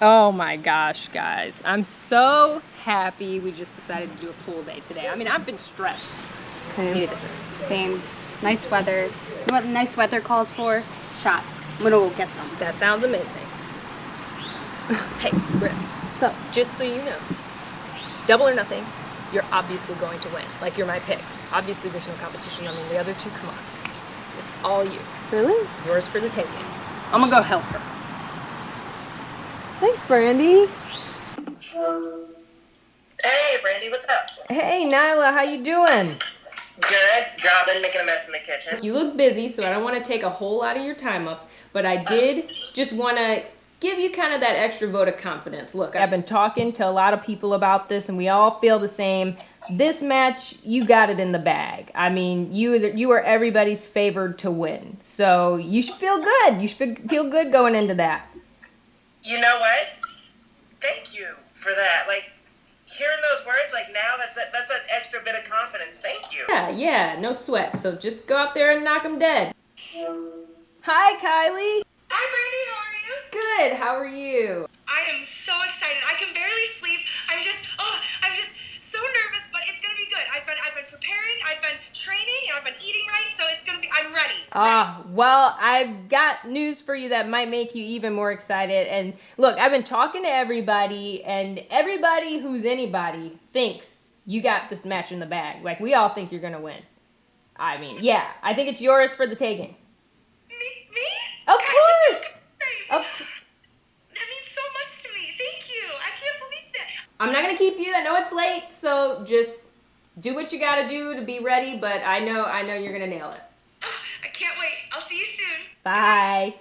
Oh my gosh, guys. I'm so happy we just decided to do a pool day today. I mean, I've been stressed. Okay. Needed this. Same. Nice weather. You know what nice weather calls for? Shots. I'm gonna go get some. That sounds amazing. Hey, Britt. So, Just so you know, double or nothing, you're obviously going to win. Like, you're my pick. Obviously, there's no competition on the other two. Come on. It's all you. really? Yours for the taking. I'm gonna go help her. Thanks, Brandy. Hey, Brandy, what's up? Hey, Nyla, how you doing? Good. Jobbing, making a mess in the kitchen. You look busy, so I don't want to take a whole lot of your time up, but I did just want to give you kind of that extra vote of confidence. Look, I've been talking to a lot of people about this, and we all feel the same. This match, you got it in the bag. I mean, you are everybody's favored to win, so you should feel good. You should feel good going into that. You know what? Thank you for that. Like, hearing those words, like, now that's an extra bit of confidence. Thank you. Yeah, no sweat. So just go out there and knock them dead. Hi, Kylie. Hi, Brandy, how are you? Good. How are you? I am so excited. I can barely sleep. I'm just so nervous, but it's gonna be good. I've been preparing, I've been training, and I've been eating right, so it's gonna be, I'm ready. Well, I've got news for you that might make you even more excited. And look, I've been talking to everybody, and everybody who's anybody thinks you got this match in the bag. Like, we all think you're gonna win. I mean, yeah, I think it's yours for the taking. Me? Of course! That means so much to me. Thank you. I can't believe that. I'm not gonna keep you. I know it's late, so just do what you gotta do to be ready, but I know you're gonna nail it. I can't wait. I'll see you soon. Bye.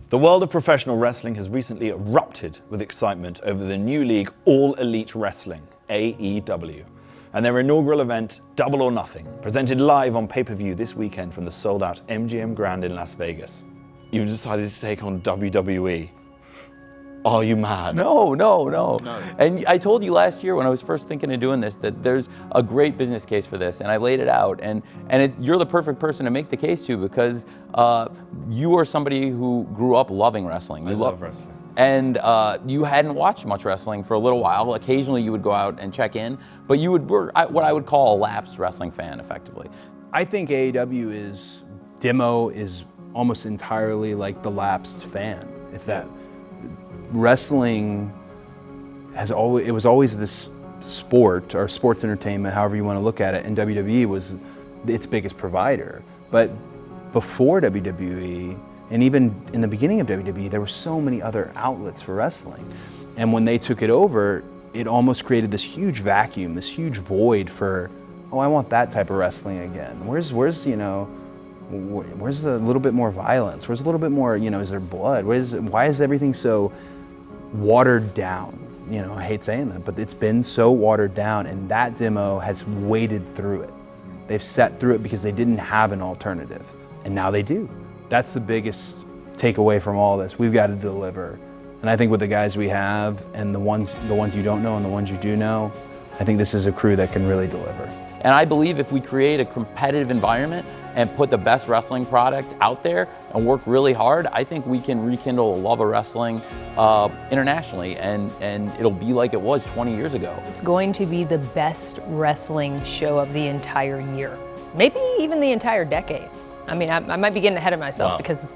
The world of professional wrestling has recently erupted with excitement over the new league All Elite Wrestling, AEW, and their inaugural event, Double or Nothing, presented live on pay-per-view this weekend from the sold-out MGM Grand in Las Vegas. You've decided to take on WWE. Are you mad? No. And I told you last year when I was first thinking of doing this that there's a great business case for this, and I laid it out. And you're the perfect person to make the case to because you are somebody who grew up loving wrestling. I love wrestling. And you hadn't watched much wrestling for a little while. Occasionally you would go out and check in, but you were what I would call a lapsed wrestling fan, effectively. I think AEW Demo is almost entirely like the lapsed fan. If that wrestling it was always this sport or sports entertainment, however you want to look at it, and WWE was its biggest provider. But before WWE, and even in the beginning of WWE, there were so many other outlets for wrestling. And when they took it over, it almost created this huge vacuum, this huge void for, oh, I want that type of wrestling again. Where's a little bit more violence? Where's a little bit more, is there blood? Why is everything so watered down? I hate saying that, but it's been so watered down, and that demo has waded through it. They've sat through it because they didn't have an alternative, and now they do. That's the biggest takeaway from all this. We've got to deliver. And I think with the guys we have and the ones you don't know and the ones you do know, I think this is a crew that can really deliver. And I believe if we create a competitive environment and put the best wrestling product out there and work really hard, I think we can rekindle a love of wrestling internationally, and it'll be like it was 20 years ago. It's going to be the best wrestling show of the entire year, maybe even the entire decade. I mean, I might be getting ahead of myself because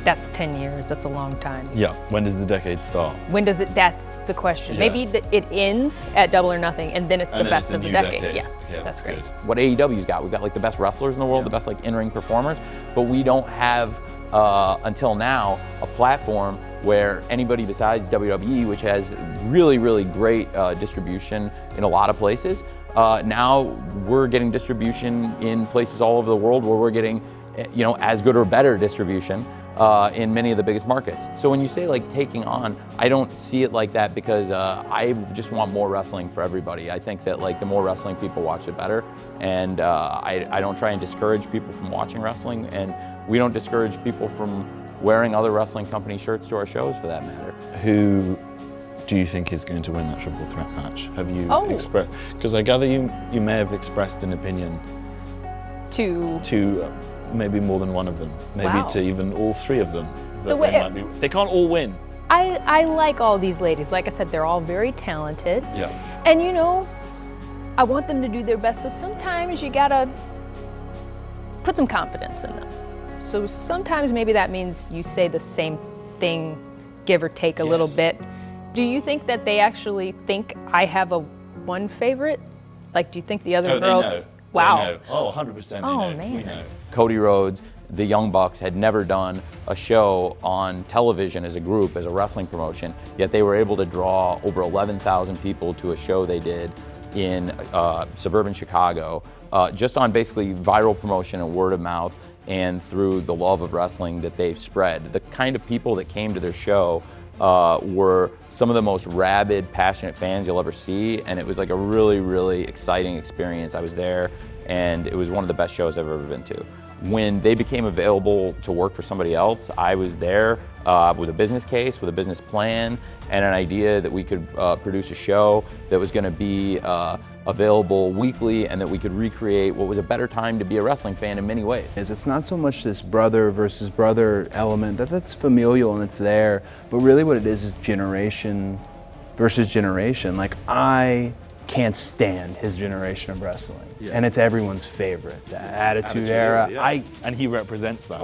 that's 10 years, that's a long time. Yeah, when does the decade start? When does it, that's the question. Yeah. Maybe it ends at Double or Nothing and then it's the best of the decade. Yeah, that's great. What AEW's got, we've got like the best wrestlers in the world, the best like in-ring performers, but we don't have, until now, a platform where anybody besides WWE, which has really, really great distribution in a lot of places, now we're getting distribution in places all over the world where we're getting, as good or better distribution in many of the biggest markets. So when you say like taking on, I don't see it like that because I just want more wrestling for everybody. I think that like the more wrestling people watch, the better. And I don't try and discourage people from watching wrestling, and we don't discourage people from wearing other wrestling company shirts to our shows for that matter. Who do you think is going to win that triple threat match? Have you expressed, because I gather you may have expressed an opinion to maybe more than one of them, maybe Wow. to even all three of them. So That they can't all win. I like all these ladies. Like I said, they're all very talented. Yeah. And you know, I want them to do their best. So sometimes you gotta put some confidence in them. So sometimes maybe that means you say the same thing, give or take a little Yes. bit. Do you think that they actually think I have a one favorite? Like, do you think the other girls? They know. Wow. They know. Oh, 100% they Oh, know. man. We know. Cody Rhodes, the Young Bucks, had never done a show on television as a group, as a wrestling promotion, yet they were able to draw over 11,000 people to a show they did in suburban Chicago, just on basically viral promotion and word of mouth, and through the love of wrestling that they've spread. The kind of people that came to their show were some of the most rabid, passionate fans you'll ever see, and it was like a really, really exciting experience. I was there, and it was one of the best shows I've ever been to. When they became available to work for somebody else, I was there with a business case, with a business plan, and an idea that we could produce a show that was going to be available weekly, and that we could recreate what was a better time to be a wrestling fan in many ways. It's not so much this brother versus brother element, that's familial and it's there, but really what it is generation versus generation. Like, I can't stand his generation of wrestling, and it's everyone's favorite, the Attitude Era. Yeah. And he represents that.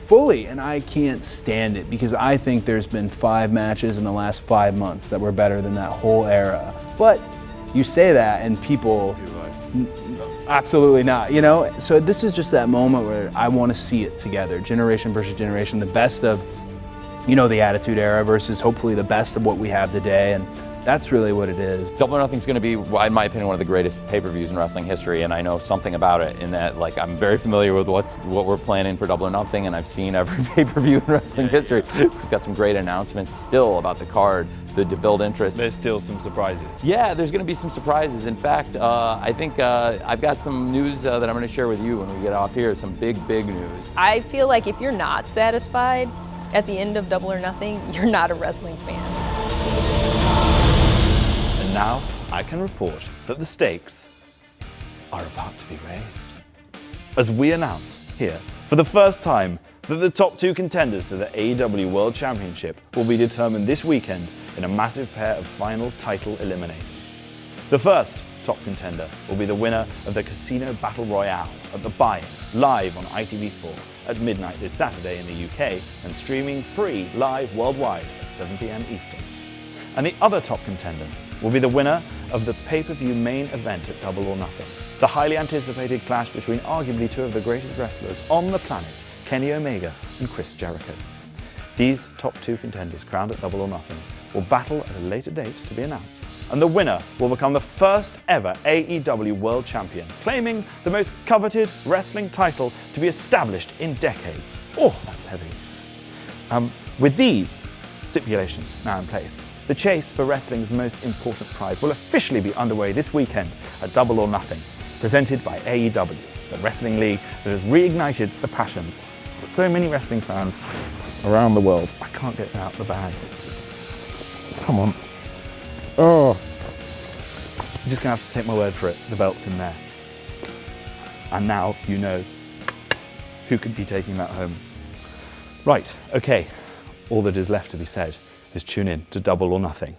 Fully, and I can't stand it because I think there's been 5 matches in the last 5 months that were better than that whole era. But you say that and people, absolutely not, you know? So this is just that moment where I want to see it together, generation versus generation, the best of, you know, the Attitude Era versus hopefully the best of what we have today, and that's really what it is. Double or Nothing's going to be, in my opinion, one of the greatest pay-per-views in wrestling history, and I know something about it in that, like, I'm very familiar with what we're planning for Double or Nothing, and I've seen every pay-per-view in wrestling history. We've got some great announcements still about the card to build interest. There's still some surprises. Yeah, there's going to be some surprises. In fact, I think I've got some news that I'm going to share with you when we get off here. Some big news. I feel like if you're not satisfied at the end of Double or Nothing, you're not a wrestling fan. And now I can report that the stakes are about to be raised, as we announce here for the first time that the top 2 contenders to the AEW World Championship will be determined this weekend in a massive pair of final title eliminators. The first top contender will be the winner of the Casino Battle Royale at the Buy-In, live on ITV4 at midnight this Saturday in the UK and streaming free live worldwide at 7 p.m. Eastern. And the other top contender will be the winner of the pay-per-view main event at Double or Nothing, the highly anticipated clash between arguably 2 of the greatest wrestlers on the planet, Kenny Omega and Chris Jericho. These top 2 contenders crowned at Double or Nothing will battle at a later date to be announced, and the winner will become the first ever AEW World Champion, claiming the most coveted wrestling title to be established in decades. Oh, that's heavy. With these stipulations now in place, the chase for wrestling's most important prize will officially be underway this weekend at Double or Nothing, presented by AEW, the wrestling league that has reignited the passions of so many wrestling fans around the world. I can't get it out of the bag. Come on. Oh. You're just gonna have to take my word for it. The belt's in there. And now you know who could be taking that home. Right, okay. All that is left to be said is tune in to Double or Nothing